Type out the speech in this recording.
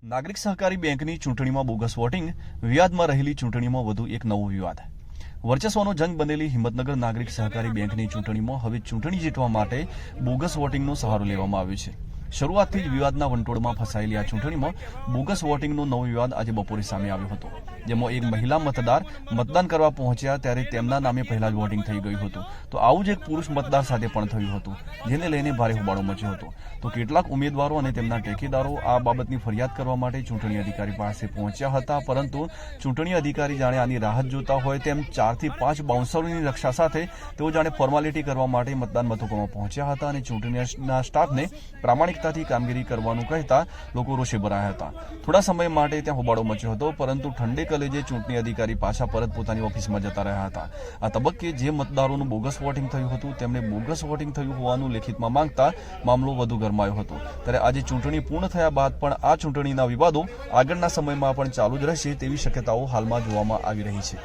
નાગરિક સહકારી બેંકની ચૂંટણીમાં બોગસ વોટિંગ, વિવાદમાં રહેલી ચૂંટણીમાં વધુ એક નવો વિવાદ. વર્ચસ્વનો જંગ બનેલી હિંમતનગર નાગરિક સહકારી બેંકની ચૂંટણીમાં હવે ચૂંટણી જીતવા માટે બોગસ વોટિંગનો સહારો લેવામાં આવ્યો છે. શરૂઆતથી જ વિવાદના વંટોળમાં ફસાયેલી આ ચૂંટણીમાં બોગસ વોટિંગનો નવો વિવાદ આજે બપોરે સામે આવ્યો હતો, જેમાં એક મહિલા મતદાર મતદાન કરવા પહોંચ્યા ત્યારે તેમના નામે પહેલા જ વોટિંગ થઈ ગયું હતું. તો આવું જ એક પુરુષ મતદાર સાથે પણ થયું હતું, જેને લઈને ભારે હોબાળો મચ્યો હતો. તો કેટલાક ઉમેદવારો અને તેમના ટેકેદારો આ બાબતની ફરિયાદ કરવા માટે ચૂંટણી અધિકારી પાસે પહોંચ્યા હતા, પરંતુ ચૂંટણી અધિકારી જાણે આની રાહત જોતા હોય તેમ 4 થી 5 બાઉન્સરોની રક્ષા સાથે તેઓ જાણે ફોર્માલિટી કરવા માટે મતદાન મથકોમાં પહોંચ્યા હતા અને ચૂંટણીના સ્ટાફને પ્રામાણિકતાથી કામગીરી કરવાનું કહેતા લોકો રોષે ભરાયા હતા. થોડા સમય માટે ત્યાં હોબાળો મચ્યો હતો, પરંતુ ઠંડે કલેજે ચૂંટણી અધિકારી પાછા પરત પોતાની ઓફિસમાં જતા રહ્યા હતા. આ તબક્કે જે મતદારોનું બોગસ વોટિંગ થયું હતું તેમણે બોગસ વોટિંગ થયું હોવાનું લેખિતમાં માંગતા મામલો વધુ ગરમાયો હતો. ત્યારે આજે ચૂંટણી પૂર્ણ થયા બાદ પણ આ ચૂંટણીના વિવાદો આગળના સમયમાં પણ ચાલુ જ રહેશે તેવી શક્યતાઓ હાલમાં જોવામાં આવી રહી છે.